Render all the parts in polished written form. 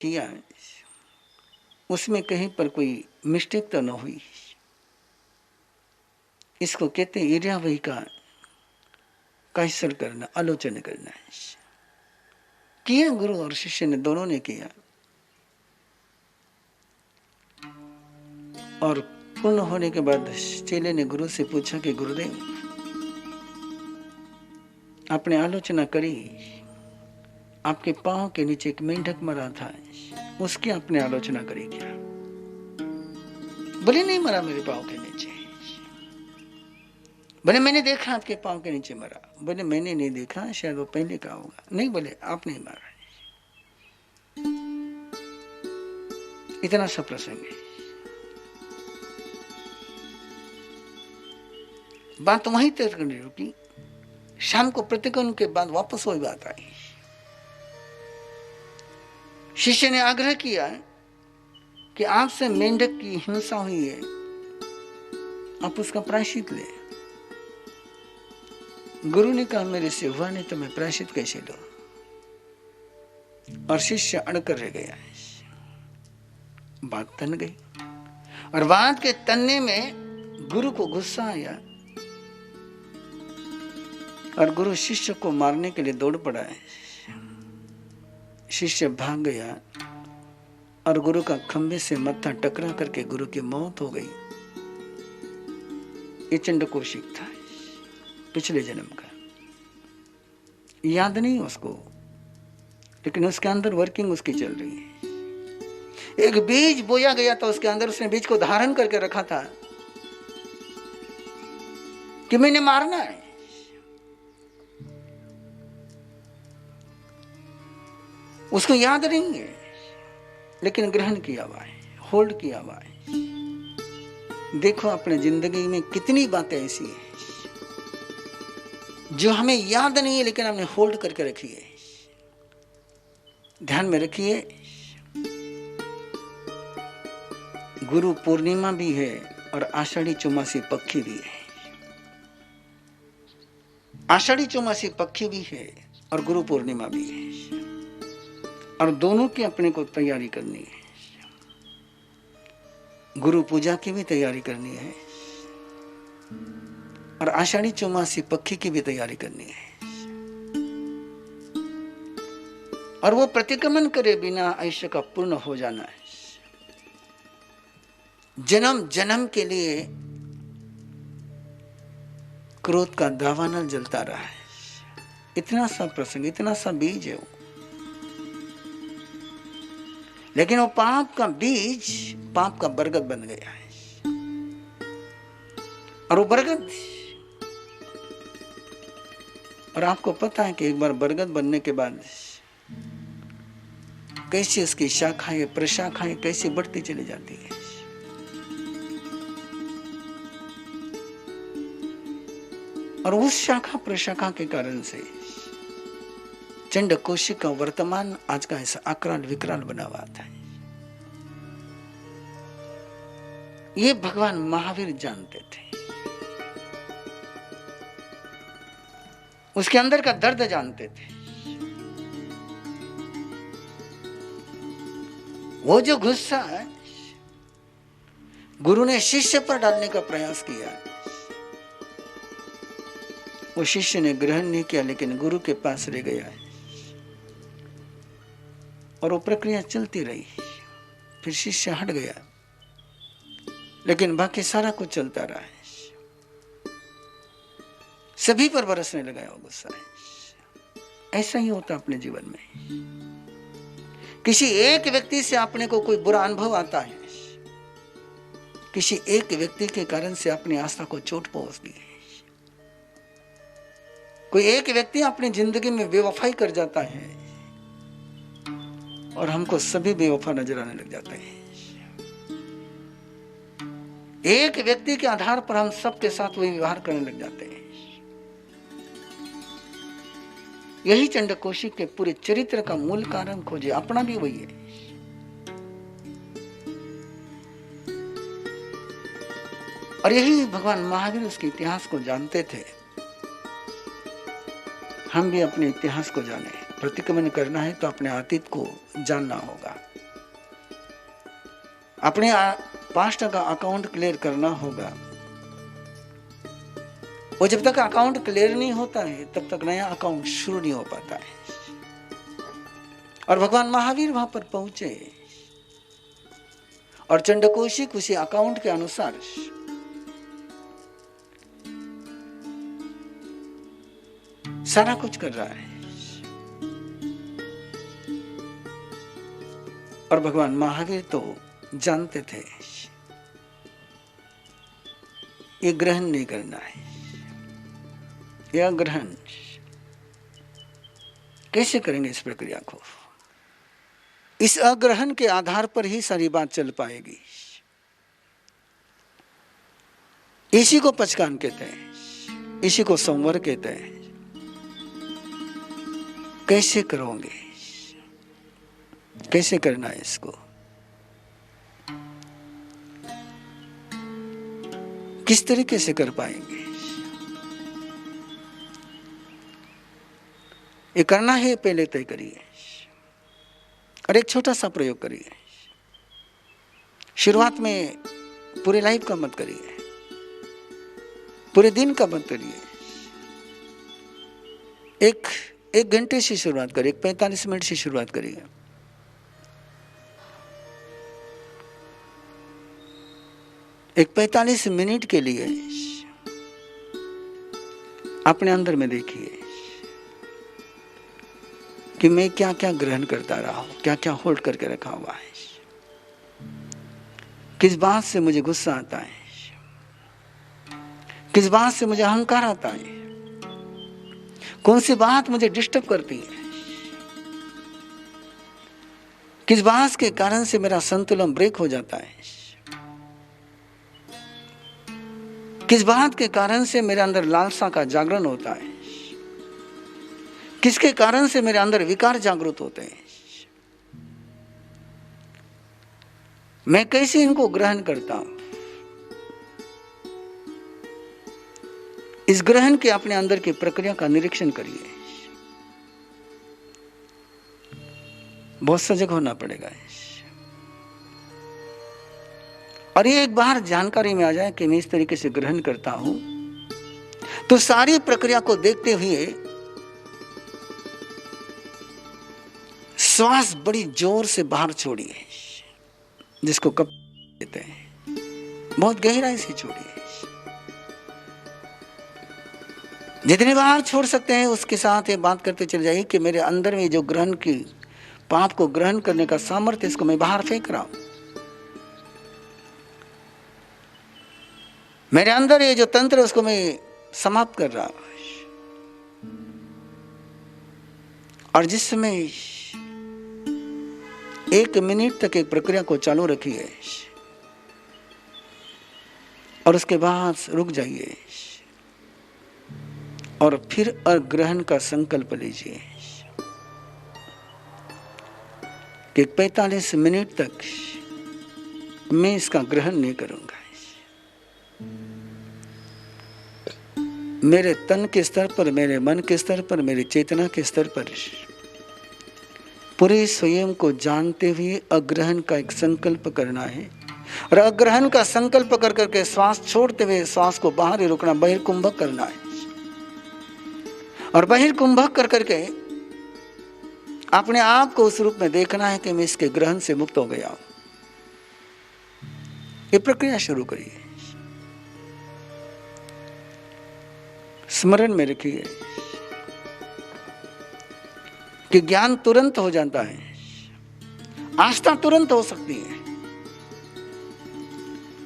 किया उसमें कहीं पर कोई मिस्टेक तो न हुई। इसको कहते हैं इर्यावही का कैंसल करना, आलोचना करना। किया गुरु और शिष्य ने दोनों ने किया और पूर्ण होने के बाद चेले ने गुरु से पूछा कि गुरुदेव आपने आलोचना करी, आपके पांव के नीचे एक मेंढक मरा था, उसकी आपने आलोचना करी क्या? बोले नहीं मरा मेरे पांव के नीचे। बोले मैंने देखा आपके पांव के नीचे मरा। बोले मैंने नहीं देखा, शायद वो पहले का होगा। नहीं, बोले आप नहीं मारा। इतना सा प्रसंग है। बात वहीं तक रुकी। शाम को प्रतिकोण के बाद वापस वही बात आई। शिष्य ने आग्रह किया कि आपसे मेंढक की हिंसा हुई है, आप उसका प्रायश्चित ले। गुरु ने कहा मेरे से हुआ नहीं तो मैं प्रायश्चित कैसे लूं? और शिष्य अड़कर रह गया। बात तन गई और बात के तनने में गुरु को गुस्सा आया और गुरु शिष्य को मारने के लिए दौड़ पड़ा है। शिष्य भाग गया और गुरु का खंभे से मत्था टकरा करके गुरु की मौत हो गई। ये चंडकौशिक था, पिछले जन्म का। याद नहीं उसको, लेकिन उसके अंदर वर्किंग उसकी चल रही है। एक बीज बोया गया था उसके अंदर, उसने बीज को धारण करके रखा था कि मैंने मारना है। उसको याद नहीं है, लेकिन ग्रहण किया हुआ है, होल्ड किया हुआ है। देखो अपने जिंदगी में कितनी बातें ऐसी हैं जो हमें याद नहीं है, लेकिन हमने होल्ड करके रखी है। ध्यान में रखिए, गुरु पूर्णिमा भी है और आषाढ़ी चौमासी पक्षी भी है। आषाढ़ी चौमासी पक्षी भी है और गुरु पूर्णिमा भी है, और दोनों की अपने को तैयारी करनी है। गुरु पूजा की भी तैयारी करनी है और आषाढ़ी चौमासी पक्षी की भी तैयारी करनी है। और वो प्रतिक्रमण करे बिना आयुष्य का पूर्ण हो जाना है। जन्म जन्म के लिए क्रोध का दावानल जलता रहा है। इतना सा प्रसंग, इतना सा बीज है वो। लेकिन वो पाप का बीज पाप का बरगद बन गया है। और वो बरगद, और आपको पता है कि एक बार बरगद बनने के बाद कैसे उसकी शाखाएं प्रशाखाएं कैसे बढ़ती चली जाती है। और उस शाखा प्रशाखा के कारण से चंडकौशिक का वर्तमान आज का ऐसा अकराल विकराल बना हुआ था। ये भगवान महावीर जानते थे, उसके अंदर का दर्द जानते थे। वो जो गुस्सा है गुरु ने शिष्य पर डालने का प्रयास किया, वो शिष्य ने ग्रहण नहीं किया, लेकिन गुरु के पास रह गया है और वो प्रक्रिया चलती रही। फिर शिष्य हट गया, लेकिन बाकी सारा कुछ चलता रहा है। सभी पर बरसने लगा वो गुस्सा है। ऐसा ही होता अपने जीवन में। किसी एक व्यक्ति से अपने को कोई बुरा अनुभव आता है, किसी एक व्यक्ति के कारण से अपनी आस्था को चोट पहुंचती है। कोई एक व्यक्ति अपनी जिंदगी में बेवफाई कर जाता है और हमको सभी बेवफा नजर आने लग जाते हैं। एक व्यक्ति के आधार पर हम सबके साथ वही व्यवहार करने लग जाते हैं। यही चंडकौशिक के पूरे चरित्र का मूल कारण खोजे, अपना भी वही है। और यही भगवान महावीर उसके इतिहास को जानते थे। हम भी अपने इतिहास को जाने। प्रतिक्रमण करना है तो अपने अतीत को जानना होगा। अपने 5% अकाउंट क्लियर करना होगा। वो जब तक अकाउंट क्लियर नहीं होता है तब तक नया अकाउंट शुरू नहीं हो पाता है। और भगवान महावीर वहां पर पहुंचे और चंडकोशिक उसी अकाउंट के अनुसार सारा कुछ कर रहा है। और भगवान महावीर तो जानते थे ये ग्रहण नहीं करना है। यह ग्रहण कैसे करेंगे इस प्रक्रिया को? इस अग्रहण के आधार पर ही सारी बात चल पाएगी। इसी को पचकान कहते हैं, इसी को संवर कहते हैं। कैसे करोगे? कैसे करना है इसको? किस तरीके से कर पाएंगे? ये करना है, पहले तय करिए और एक छोटा सा प्रयोग करिए। शुरुआत में पूरे लाइफ का मत करिए, पूरे दिन का मत करिए। एक घंटे से शुरुआत करिए, 45 मिनट से शुरुआत करिए। एक 45 मिनट के लिए अपने अंदर में देखिए कि मैं क्या क्या ग्रहण करता रहा हूं, क्या क्या होल्ड करके रखा हुआ है, किस बात से मुझे गुस्सा आता है, किस बात से मुझे अहंकार आता है, कौन सी बात मुझे डिस्टर्ब करती है, किस बात के कारण से मेरा संतुलन ब्रेक हो जाता है, किस बात के कारण से मेरे अंदर लालसा का जागरण होता है, किसके कारण से मेरे अंदर विकार जागृत होते हैं, मैं कैसे इनको ग्रहण करता हूं। इस ग्रहण के अपने अंदर की प्रक्रिया का निरीक्षण करिए। बहुत सजग होना पड़ेगा और ये एक बार जानकारी में आ जाए कि मैं इस तरीके से ग्रहण करता हूं, तो सारी प्रक्रिया को देखते हुए श्वास बड़ी जोर से बाहर छोड़िए, जिसको कप कहते हैं। बहुत गहराई से छोड़िए, जितने बार छोड़ सकते हैं उसके साथ ये बात करते चले जाइए कि मेरे अंदर में जो ग्रहण की पाप को ग्रहण करने का सामर्थ्य, इसको मैं बाहर फेंक रहा हूं। मेरे अंदर ये जो तंत्र है उसको मैं समाप्त कर रहा हूं। और जिस समय 1 मिनट तक एक प्रक्रिया को चालू रखिए और उसके बाद रुक जाइए और फिर अग्रहण का संकल्प लीजिए कि 45 मिनट तक मैं इसका ग्रहण नहीं करूंगा। मेरे तन के स्तर पर, मेरे मन के स्तर पर, मेरे चेतना के स्तर पर पूरे स्वयं को जानते हुए अग्रहण का एक संकल्प करना है। और अग्रहण का संकल्प कर करके श्वास छोड़ते हुए श्वास को बाहर ही रोकना, बहिर्कुंभक करना है। और बहिर्कुंभक कर करके अपने आप को उस रूप में देखना है कि मैं इसके ग्रहण से मुक्त हो गया हूं। ये प्रक्रिया शुरू करिए, स्मरण में रखिए कि ज्ञान तुरंत हो जाता है, आस्था तुरंत हो सकती है,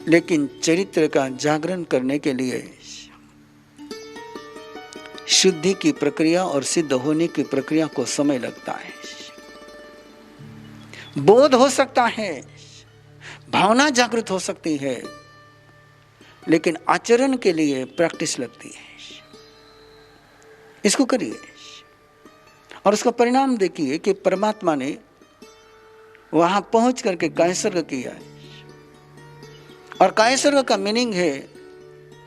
लेकिन चरित्र का जागरण करने के लिए शुद्धि की प्रक्रिया और सिद्ध होने की प्रक्रिया को समय लगता है। बोध हो सकता है, भावना जागृत हो सकती है, लेकिन आचरण के लिए प्रैक्टिस लगती है। इसको करिए और उसका परिणाम देखिए कि परमात्मा ने वहां पहुंच करके कायसर्ग किया है। और कायसर्ग का मीनिंग है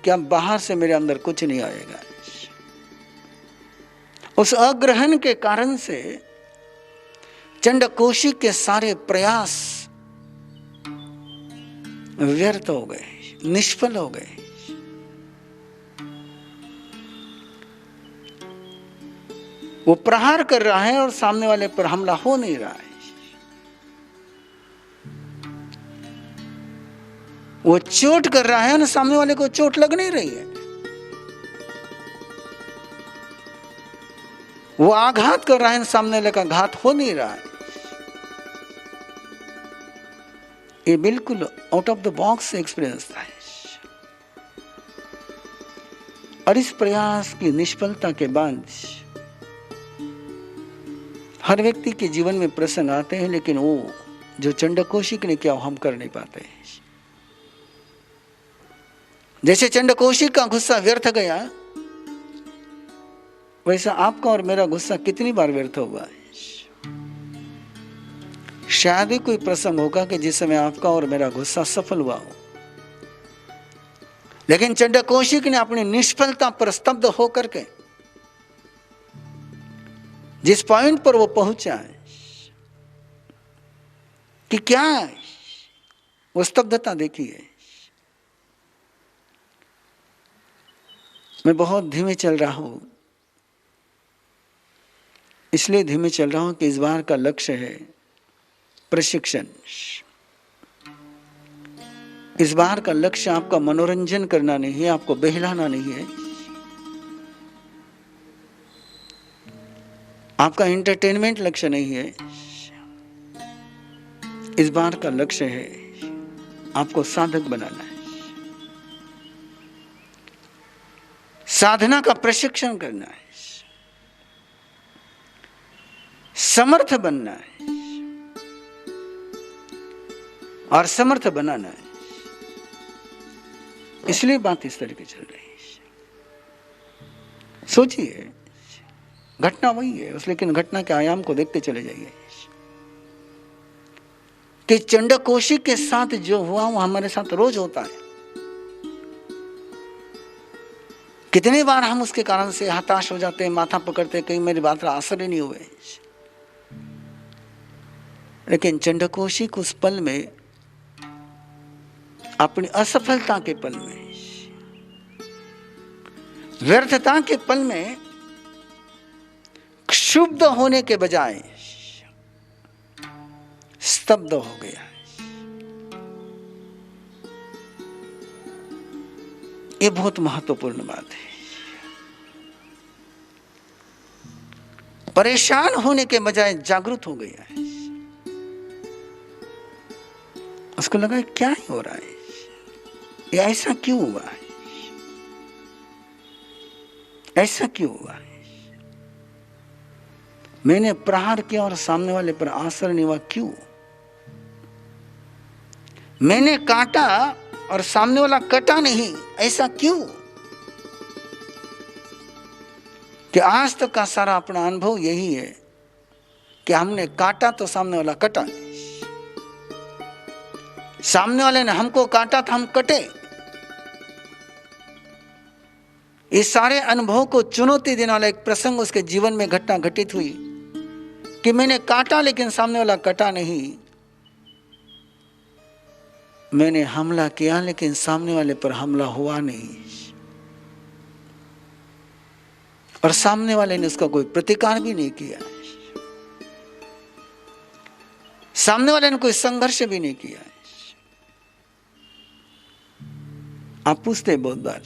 कि अब बाहर से मेरे अंदर कुछ नहीं आएगा। उस अग्रहण के कारण से चंडकोशिक के सारे प्रयास व्यर्थ हो गए, निष्फल हो गए। वो प्रहार कर रहा है और सामने वाले पर हमला हो नहीं रहा है। वो चोट कर रहा है और सामने वाले को चोट लग नहीं रही है। वो आघात कर रहा है, सामने वाले का घात हो नहीं रहा है। ये बिल्कुल out of the box experience था। और इस प्रयास की निष्फलता के बाद हर व्यक्ति के जीवन में प्रसंग आते हैं, लेकिन वो जो चंडकौशिक ने किया हम कर नहीं पाते। जैसे चंडकौशिक का गुस्सा व्यर्थ गया, वैसा आपका और मेरा गुस्सा कितनी बार व्यर्थ होगा। शायद ही कोई प्रसंग होगा कि जिस समय आपका और मेरा गुस्सा सफल हुआ हो, लेकिन चंडकौशिक ने अपनी निष्फलता पर स्तब्ध होकर के जिस पॉइंट पर वो पहुंचा है कि क्या है, वो स्तब्धता देखिए। मैं बहुत धीमे चल रहा हूं, इसलिए धीमे चल रहा हूं कि इस बार का लक्ष्य है प्रशिक्षण। इस बार का लक्ष्य आपका मनोरंजन करना नहीं है, आपको बहलाना नहीं है, आपका एंटरटेनमेंट लक्ष्य नहीं है। इस बार का लक्ष्य है आपको साधक बनाना है, साधना का प्रशिक्षण करना है, समर्थ बनना है और समर्थ बनाना है। इसलिए बात इस तरह की चल रही है। सोचिए, घटना वही है, लेकिन घटना के आयाम को देखते चले जाइए कि चंडकौशिक के साथ जो हुआ वो हमारे साथ रोज होता है। कितनी बार हम उसके कारण से हताश हो जाते हैं, माथा पकड़ते हैं, कहीं मेरी बात का असर ही नहीं हुए। लेकिन चंडकौशिक उस पल में, अपनी असफलता के पल में, व्यर्थता के पल में क्षुब्ध होने के बजाय स्तब्ध हो गया। ये बहुत महत्वपूर्ण बात है। परेशान होने के बजाय जागरूक हो गया है। उसको लगा क्या ही हो रहा है, ये ऐसा क्यों हुआ है, ऐसा क्यों हुआ है। मैंने प्रहार किया और सामने वाले पर असर नहीं हुआ, क्यों। मैंने काटा और सामने वाला कटा नहीं, ऐसा क्यों। कि आज तक का सारा अपना अनुभव यही है कि हमने काटा तो सामने वाला कटा, सामने वाले ने हमको काटा था, हम कटे। इस सारे अनुभव को चुनौती देने वाला एक प्रसंग उसके जीवन में घटना घटित हुई कि मैंने काटा लेकिन सामने वाला कटा नहीं, मैंने हमला किया लेकिन सामने वाले पर हमला हुआ नहीं, और सामने वाले ने उसका कोई प्रतिकार भी नहीं किया, सामने वाले ने कोई संघर्ष भी नहीं किया। आप पूछते बहुत बार,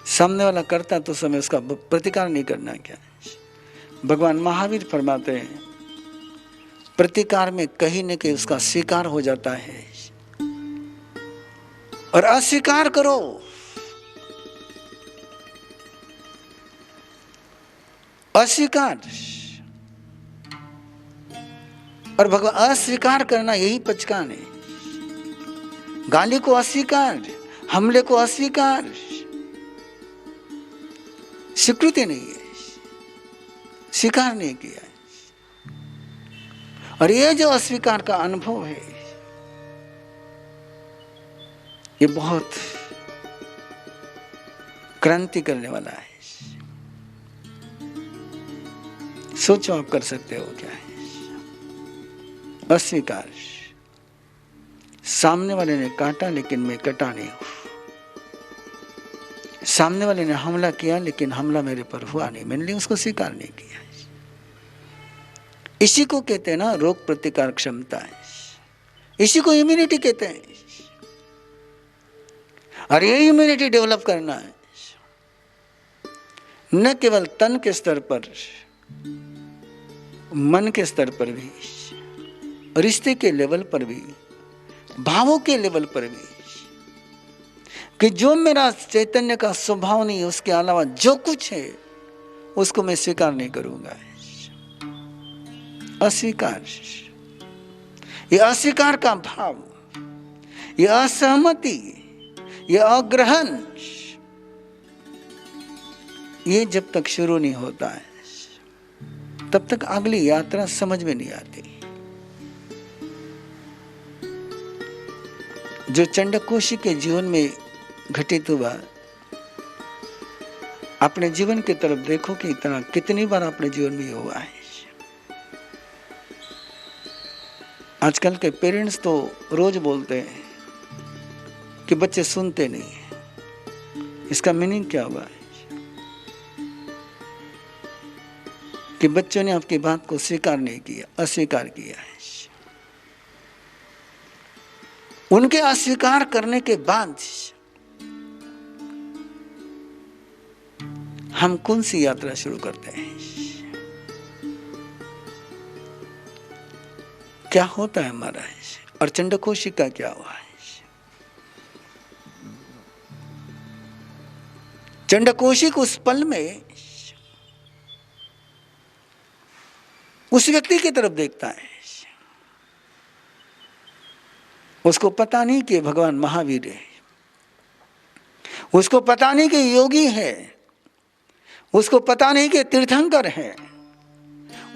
सामने वाला करता तो समय उसका प्रतिकार नहीं करना क्या। भगवान महावीर फरमाते हैं, प्रतिकार में कहीं न कहीं उसका स्वीकार हो जाता है, और अस्वीकार करो अस्वीकार, और भगवान अस्वीकार करना यही पचकान है। गाली को अस्वीकार, हमले को अस्वीकार, स्वीकृति नहीं है, स्वीकार नहीं किया। और ये जो अस्वीकार का अनुभव है, ये बहुत क्रांति करने वाला है। सोचो आप कर सकते हो क्या है। अस्वीकार, सामने वाले ने काटा लेकिन मैं कटा नहीं हूं। सामने वाले ने हमला किया लेकिन हमला मेरे पर हुआ नहीं, मैंने उसको स्वीकार नहीं किया। इसी को कहते हैं ना रोग प्रतिकार क्षमता है, इसी को इम्यूनिटी कहते हैं। और ये इम्यूनिटी डेवलप करना है न केवल तन के स्तर पर, मन के स्तर पर भी, रिश्ते के लेवल पर भी, भावों के लेवल पर भी, कि जो मेरा चैतन्य का स्वभाव नहीं, उसके अलावा जो कुछ है उसको मैं स्वीकार नहीं करूंगा। अस्वीकार, ये अस्वीकार का भाव, ये असहमति, ये अग्रहण, ये जब तक शुरू नहीं होता है तब तक अगली यात्रा समझ में नहीं आती। जो चंडकोशी के जीवन में घटित हुआ, अपने जीवन की तरफ देखो कि इतना कितनी बार अपने जीवन में हुआ है। आजकल के पेरेंट्स तो रोज बोलते हैं कि बच्चे सुनते नहीं है। इसका मीनिंग क्या हुआ है कि बच्चों ने आपकी बात को स्वीकार नहीं किया, अस्वीकार किया है। उनके अस्वीकार करने के बाद हम कौन सी यात्रा शुरू करते हैं? क्या होता है हमारा? और चंडकोशी का क्या हुआ है? चंडकोशी को उस पल में उस व्यक्ति की तरफ देखता है, उसको पता नहीं कि भगवान महावीर है, उसको पता नहीं कि योगी है, उसको पता नहीं कि तीर्थंकर है,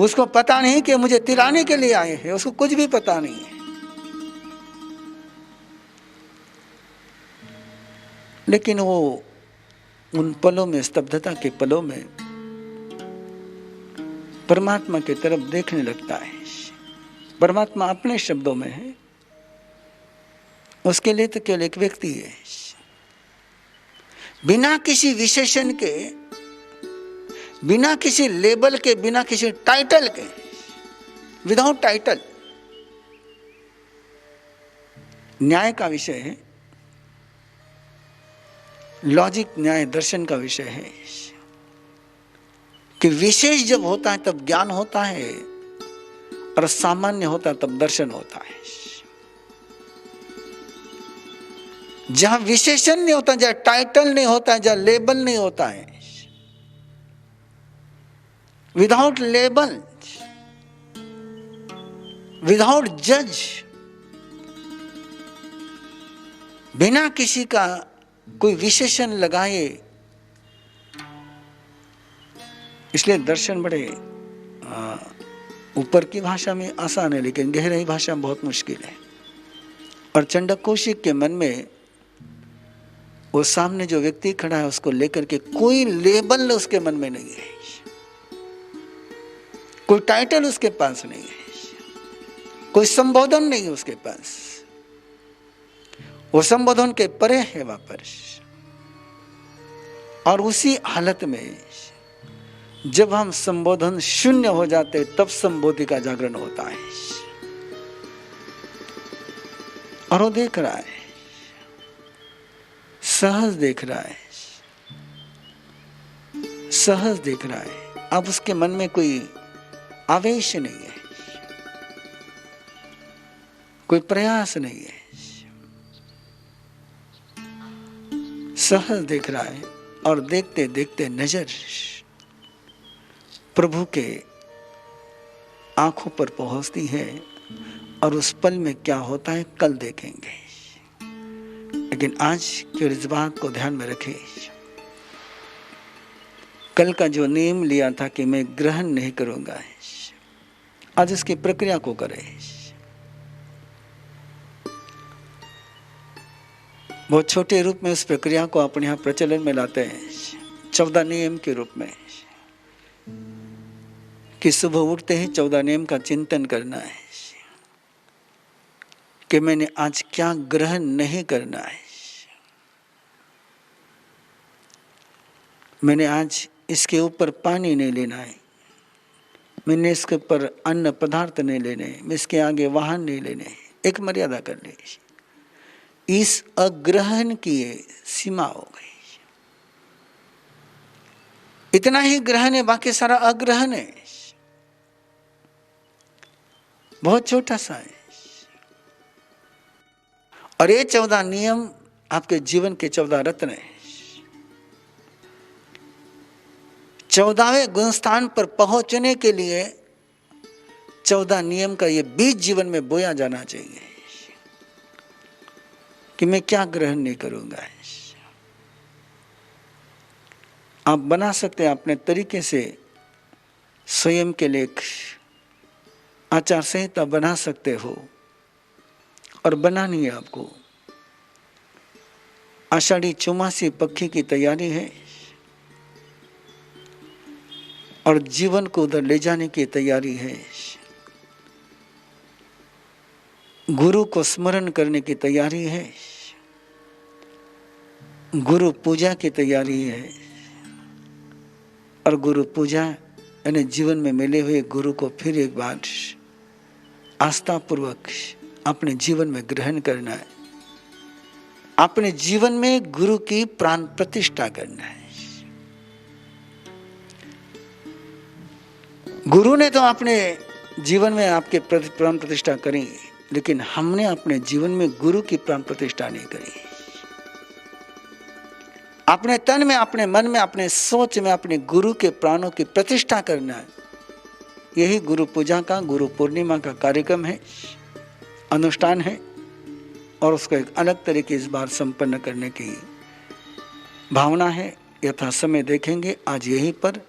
उसको पता नहीं कि मुझे तिराने के लिए आए हैं, उसको कुछ भी पता नहीं है। लेकिन वो उन पलों में, स्तब्धता के पलों में परमात्मा की तरफ देखने लगता है। परमात्मा अपने शब्दों में है, उसके लिए तो केवल एक व्यक्ति है। बिना किसी विशेषण के, बिना किसी लेबल के, बिना किसी टाइटल के, विदाउट टाइटल, न्याय का विषय है, लॉजिक, न्याय, दर्शन का विषय है कि विशेष जब होता है तब ज्ञान होता है और सामान्य होता है तब दर्शन होता है। जहां विशेषण नहीं होता, जहां टाइटल नहीं होता, जहां लेबल नहीं होता है, विदाउट लेबल, विदाउट जज, बिना किसी का कोई विशेषण लगाए, इसलिए दर्शन बड़े ऊपर की भाषा में आसान है लेकिन गहरी भाषा में बहुत मुश्किल है। और चंडकोशी के मन में वो सामने जो व्यक्ति खड़ा है उसको लेकर के कोई लेबल उसके मन में नहीं है, कोई टाइटल उसके पास नहीं है, कोई संबोधन नहीं है उसके पास, वो संबोधन के परे है वहां पर। और उसी हालत में जब हम संबोधन शून्य हो जाते तब संबोधि का जागरण होता है। और वो देख रहा है, सहज देख रहा है, सहज देख रहा है। अब उसके मन में कोई आवेश नहीं है, कोई प्रयास नहीं है, सहज देख रहा है। और देखते देखते नजर प्रभु के आंखों पर पहुंचती है और उस पल में क्या होता है कल देखेंगे। लेकिन आज केवल इस बात को ध्यान में रखें, कल का जो नियम लिया था कि मैं ग्रहण नहीं करूंगा, आज उसकी प्रक्रिया को करें। बहुत छोटे रूप में उस प्रक्रिया को अपने यहाँ प्रचलन में लाते हैं, 14 नियम के रूप में, कि सुबह उठते ही 14 नियम का चिंतन करना है। कि मैंने आज क्या ग्रहण नहीं करना है। मैंने आज इसके ऊपर पानी नहीं लेना है, मैंने इसके ऊपर अन्न पदार्थ नहीं लेने, मैं इसके आगे वाहन नहीं लेने। एक मर्यादा कर ली। इस अग्रहण की सीमा हो गई। इतना ही ग्रहण है, बाकी सारा अग्रहण है, बहुत छोटा सा है। और ये 14 नियम आपके जीवन के 14 रत्न है। 14वें गुण स्थान पर पहुंचने के लिए 14 नियम का ये बीज जीवन में बोया जाना चाहिए कि मैं क्या ग्रहण नहीं करूंगा। आप बना सकते हैं अपने तरीके से, स्वयं के लिए आचार संहिता बना सकते हो, और बनानी है आपको। आषाढ़ी चौमासी पक्षी की तैयारी है और जीवन को उधर ले जाने की तैयारी है। गुरु को स्मरण करने की तैयारी है, गुरु पूजा की तैयारी है, और गुरु पूजा यानी जीवन में मिले हुए गुरु को फिर एक बार आस्था पूर्वक अपने जीवन में ग्रहण करना है। अपने जीवन में गुरु की प्राण प्रतिष्ठा करना है। गुरु ने तो अपने जीवन में आपके प्राण प्रतिष्ठा करी, लेकिन हमने अपने जीवन में गुरु की प्राण प्रतिष्ठा नहीं करी। अपने तन में, अपने मन में, अपने सोच में अपने गुरु के प्राणों की प्रतिष्ठा करना है। यही गुरु पूजा का, गुरु पूर्णिमा का कार्यक्रम है, अनुष्ठान है, और उसको एक अलग तरीके इस बार संपन्न करने की भावना है। यथा समय देखेंगे आज यहीं पर